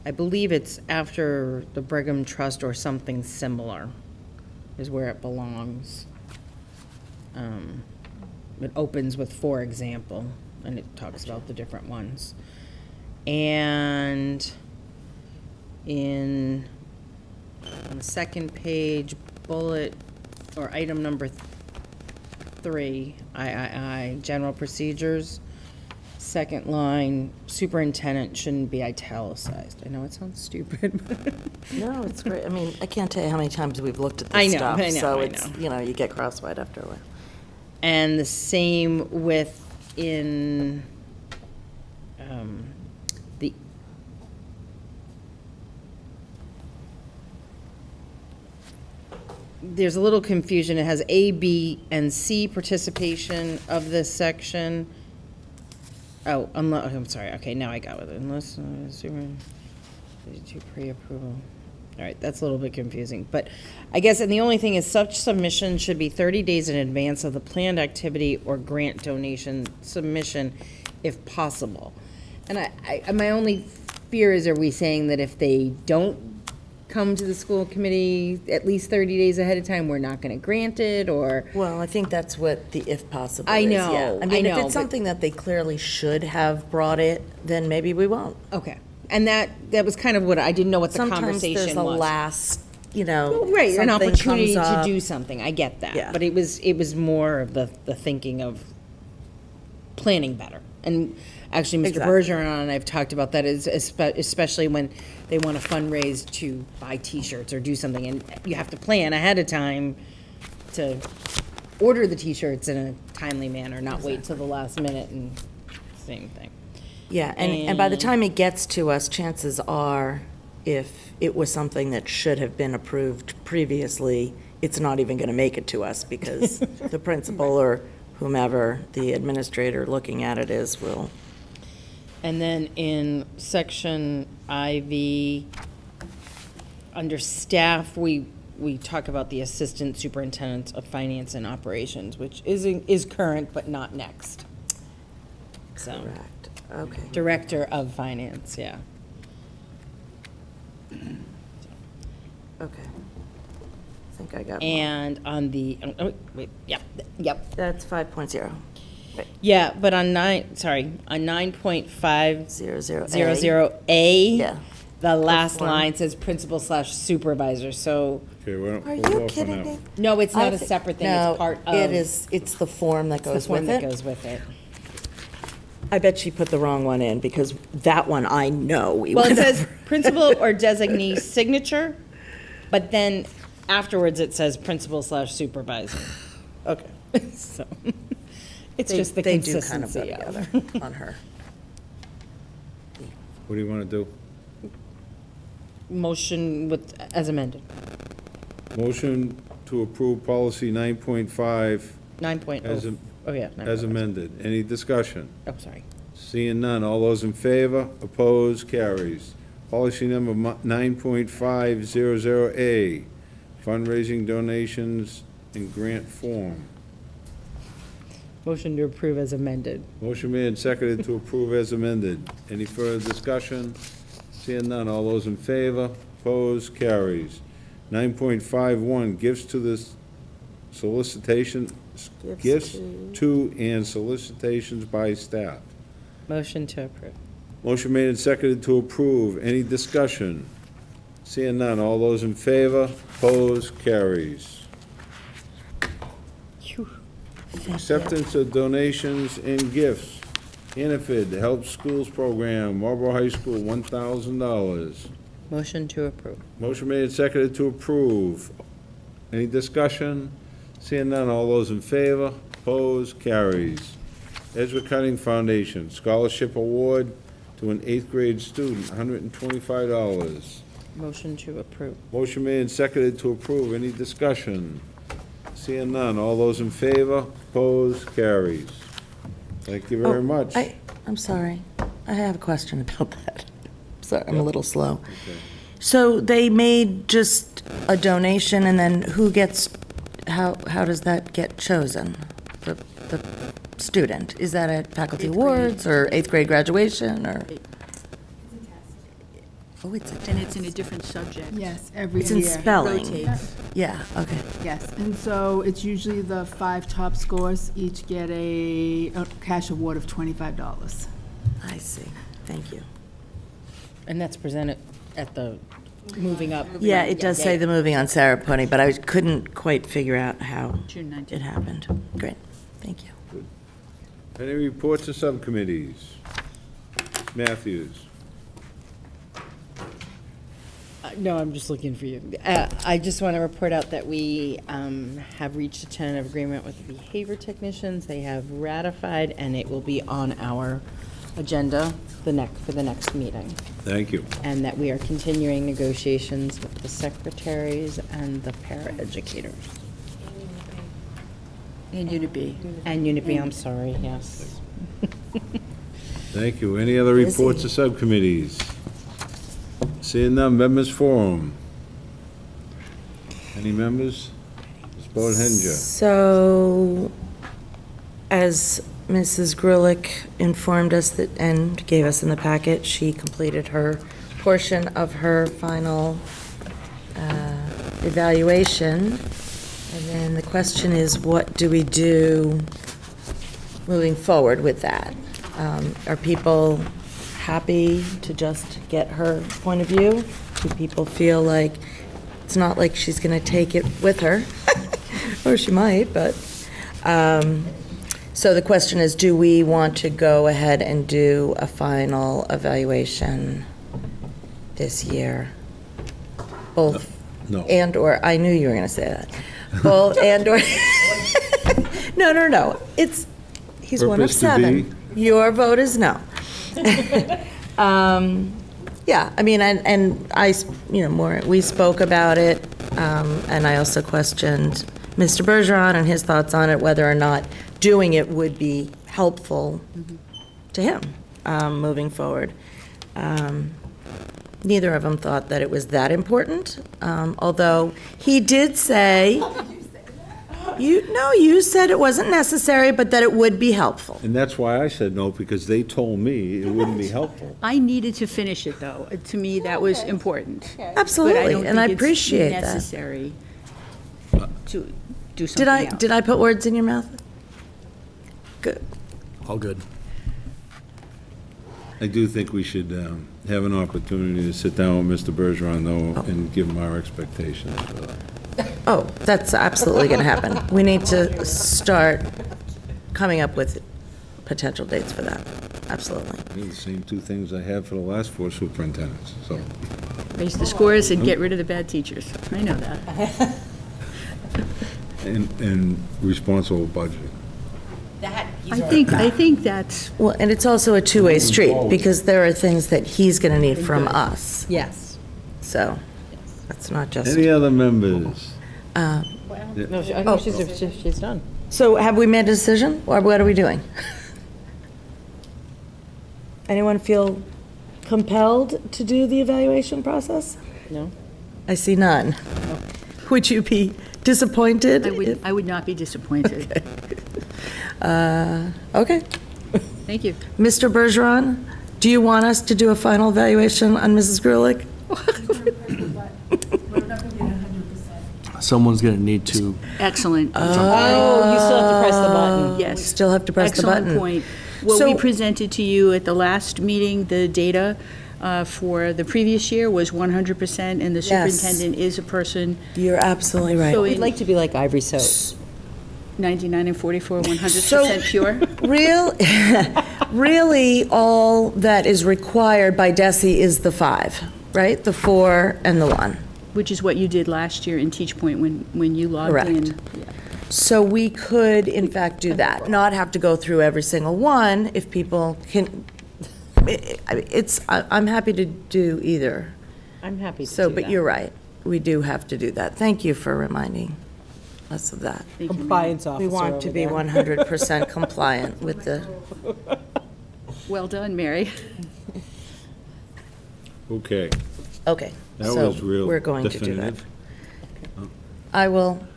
I believe it's after the Brigham Trust or something similar is where it belongs. It opens with "for example," and it talks about the different ones. And on the second page, bullet, or item number 3, III, general procedures, second line, superintendent shouldn't be italicized. I know it sounds stupid, but. No, it's great. I mean, I can't tell you how many times we've looked at I this know, stuff. I know, So I it's, know. you get cross-eyed after a while. And the same with in there's a little confusion. It has A, B, and C participation of this section. Oh, I'm sorry. Okay, now I got it. Unless to pre-approval. All right, that's a little bit confusing. But I guess, and the only thing is such submission should be 30 days in advance of the planned activity or grant donation submission if possible. And my only fear is, are we saying that if they don't come to the school committee at least 30 days ahead of time, we're not going to grant it, or? Well, I think that's what the if possible I is, know, yeah. I mean, I if know, it's something that they clearly should have brought it, then maybe we won't. Okay. And that was kind of what, I didn't know what the conversation was. Sometimes there's a last, you know, well, right, an opportunity comes to up. do something, I get that. Yeah. But it was more of the thinking of planning better. And actually, Mr. Exactly. Bergeron and I've talked about that, especially when they want to fundraise to buy T-shirts or do something, and you have to plan ahead of time to order the T-shirts in a timely manner, not wait till the last minute, and same thing. Yeah, and by the time it gets to us, chances are, if it was something that should have been approved previously, it's not even going to make it to us, because the principal or whomever the administrator looking at it is will. And then in section IV, under staff, we talk about the assistant superintendent of finance and operations, which is current but not next. So. Correct. Okay. Director of finance, yeah. Okay. I think I got one. And on the, oh, wait, yep. That's 5.0. Yeah, but on 9.500A, Yeah. the last Form. line says principal/supervisor, so. Okay, Are we'll you go for kidding now. me? No, it's not a separate thing, No, it's part of. it is, it's the form that It's the goes form with that it. goes with it. I bet she put the wrong one in, because that one I know we Well, it would says have- principal or designee signature, but then afterwards it says principal/supervisor. Okay. So, it's They- just the they do kind of consistency go of. together on her. What do you want to do? Motion with, as amended. Motion to approve policy 9.5 9.0. as Oh, yeah. as amended. Any discussion? Oh, sorry. Seeing none, all those in favor, opposed, carries. Policy number 9.500A, fundraising donations in grant form. Motion to approve as amended. Motion made and seconded to approve as amended. Any further discussion? Seeing none, all those in favor, opposed, carries. 9.51, gifts to the solicitation, gifts to and solicitations by staff. Motion to approve. Motion made and seconded to approve. Any discussion? Seeing none, all those in favor, opposed, carries. Acceptance of donations and gifts. Hannaford Help Schools Program, Marlborough High School, $1,000. Motion to approve. Motion made and seconded to approve. Any discussion? Seeing none, all those in favor, opposed, carries. Ezra Cutting Foundation, Scholarship Award to an 8th grade student, $125. Motion to approve. Motion made and seconded to approve. Any discussion? Seeing none, all those in favor, opposed, carries. Thank you very much. I'm sorry. I have a question about that. Sorry, I'm a little slow. Okay. So they made just a donation, and then who gets, how does that get chosen? The student? Is that at faculty awards or 8th grade graduation, or? Oh, it's a test. And it's in a different subject. Yes, every It's year. in spelling. Rotates. Yeah, okay. Yes, and so it's usually the 5 top scores each get a cash award of $25. I see. Thank you. And that's presented at the moving up. Yeah, it does say the moving on ceremony, but I couldn't quite figure out how June 19th. it happened. Great, thank you. Any reports of subcommittees? Matthews? No, I'm just looking for you. I just want to report out that we have reached a tentative agreement with the behavior technicians. They have ratified, and it will be on our agenda for the next meeting. Thank you. And that we are continuing negotiations with the secretaries and the paraeducators. And Unit B. And Unit B, I'm sorry, yes. Thank you. Any other reports of subcommittees? Seeing none, members forum. Any members? Ms. Bodenhenger. So, as Mrs. Grillick informed us that, and gave us in the packet, she completed her portion of her final evaluation. And then the question is, what do we do moving forward with that? Are people happy to just get her point of view? Do people feel like it's not like she's going to take it with her? Or she might, but. So the question is, do we want to go ahead and do a final evaluation this year? Both. No. And or, I knew you were going to say that. Both and or. No. He's one of Purpose to 7. be? Your vote is no. Yeah, I mean, and I, we spoke about it, and I also questioned Mr. Bergeron and his thoughts on it, whether or not doing it would be helpful to him moving forward. Neither of them thought that it was that important, although he did say, you said it wasn't necessary, but that it would be helpful. And that's why I said no, because they told me it wouldn't be helpful. I needed to finish it, though. To me, that was important. Absolutely, and I appreciate that. that. Necessary to do something else. Did I put words in your mouth? Good. All good. I do think we should have an opportunity to sit down with Mr. Bergeron, though, and give him our expectations. Oh, that's absolutely going to happen. We need to start coming up with potential dates for that. Absolutely. They're the same 2 things I had for the last 4 superintendents, so. Raise the scores and get rid of the bad teachers. I know that. And responsible budgeting. I think that's, Well, and it's also a two-way street, because there are things that he's going to need from us. Yes. So, that's not just. Any other members? No, I know she's done. So have we made a decision, or what are we doing? Anyone feel compelled to do the evaluation process? No? I see none. Would you be disappointed? I would not be disappointed. Okay. Thank you. Mr. Bergeron, do you want us to do a final evaluation on Mrs. Grulich? Someone's going to need to. Excellent. Oh, you still have to press the button. Yes. Still have to press the button. Excellent point. What So- we presented to you at the last meeting, the data for the previous year was 100%, and the superintendent is a person. You're absolutely right. So We'd like to be like Ivory Soap. 99 and 44, 100% pure. Really, all that is required by DESI is the 5, right? The 4 and the 1. Which is what you did last year in Teach Point when you logged Correct. in. Yeah. So we could, in fact, do that, not have to go through every single one if people can. I'm happy to do either. I'm happy to So, do but that. you're right. We do have to do that. Thank you for reminding us of that. Thank you, Mary. Compliance officer We want to over be there. 100% compliant with the. Well done, Mary. Okay. Okay. That so was real we're going to do that. definitive. I will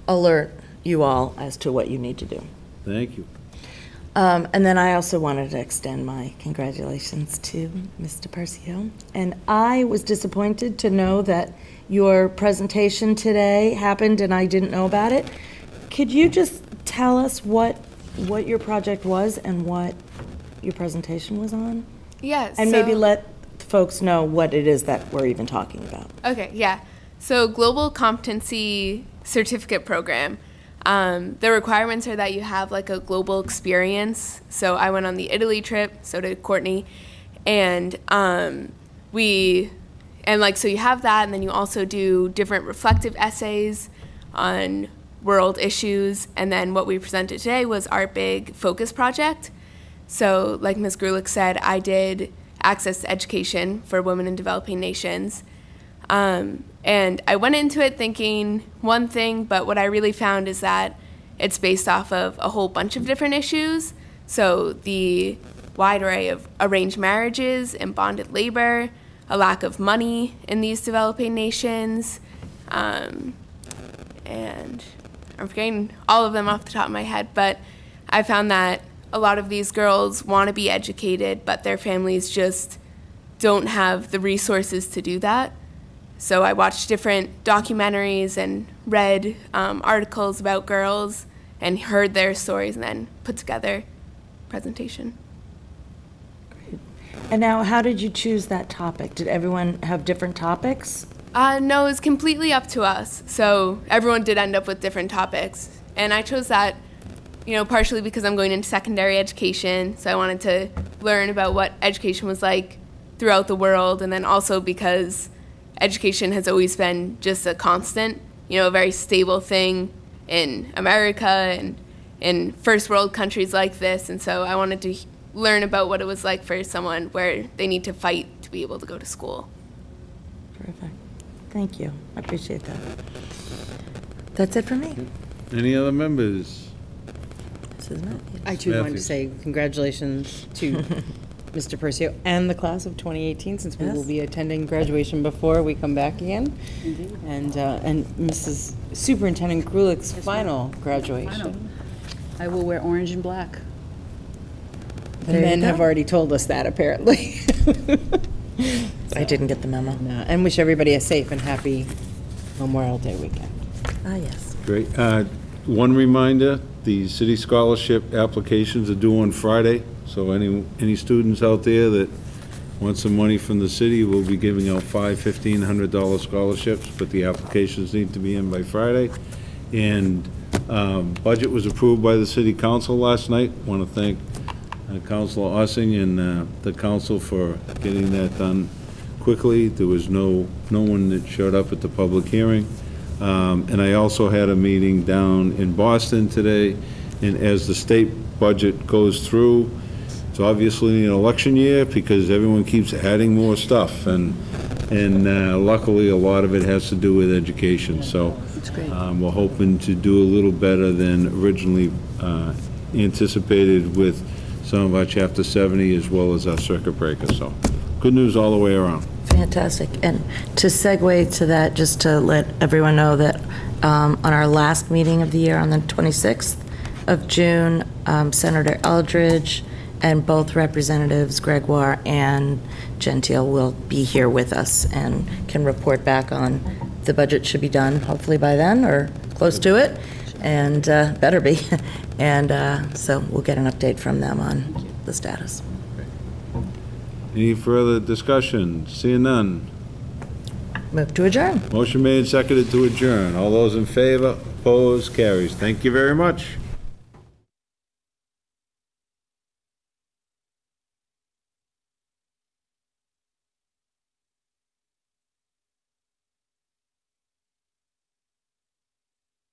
alert you all as to what you need to do. Thank you. And then I also wanted to extend my congratulations to Mr. Percio. And I was disappointed to know that your presentation today happened and I didn't know about it. Could you just tell us what your project was and what your presentation was on? Yeah. And maybe let folks know what it is that we're even talking about. Okay, yeah. So Global Competency Certificate Program. The requirements are that you have like a global experience. So I went on the Italy trip, so did Courtney. And so you have that, and then you also do different reflective essays on world issues. And then what we presented today was our big focus project. So, like Ms. Grulich said, I did access to education for women in developing nations. And I went into it thinking one thing, but what I really found is that it's based off of a whole bunch of different issues. So the wide array of arranged marriages and bonded labor, a lack of money in these developing nations, and I'm forgetting all of them off the top of my head, but I found that a lot of these girls want to be educated, but their families just don't have the resources to do that. So I watched different documentaries and read articles about girls and heard their stories and then put together a presentation. Great. And now, how did you choose that topic? Did everyone have different topics? No, it was completely up to us. So everyone did end up with different topics. And I chose that, partially because I'm going into secondary education, so I wanted to learn about what education was like throughout the world, and then also because education has always been just a constant, a very stable thing in America and in first world countries like this. And so I wanted to learn about what it was like for someone where they need to fight to be able to go to school. Terrific. Thank you. I appreciate that. That's it for me. Any other members? This is Matthew. I too wanted to say congratulations to Mr. Percio and the class of 2018, since we will be attending graduation before we come back again. Indeed. And Mrs. Superintendent Grulich's final graduation. I will wear orange and black. The men have already told us that, apparently. I didn't get the memo. No, and wish everybody a safe and happy Memorial Day weekend. Ah, yes. Great. One reminder, the city scholarship applications are due on Friday, so any students out there that want some money from the city, we'll be giving out $500, $1,500 scholarships, but the applications need to be in by Friday. And budget was approved by the city council last night. Want to thank Councilor Ossing and the council for getting that done quickly. There was no one that showed up at the public hearing. And I also had a meeting down in Boston today, and as the state budget goes through, it's obviously an election year because everyone keeps adding more stuff, and luckily a lot of it has to do with education. So we're hoping to do a little better than originally anticipated with some of our Chapter 70 as well as our circuit breaker. So good news all the way around. Fantastic. And to segue to that, just to let everyone know that on our last meeting of the year on the 26th of June, Senator Eldridge and both Representatives Gregoire and Gentile will be here with us and can report back on the budget. Should be done hopefully by then or close to it, and better be. And so we'll get an update from them on the status. Any further discussion? Seeing none. Move to adjourn. Motion made, seconded to adjourn. All those in favor, opposed, carries. Thank you very much.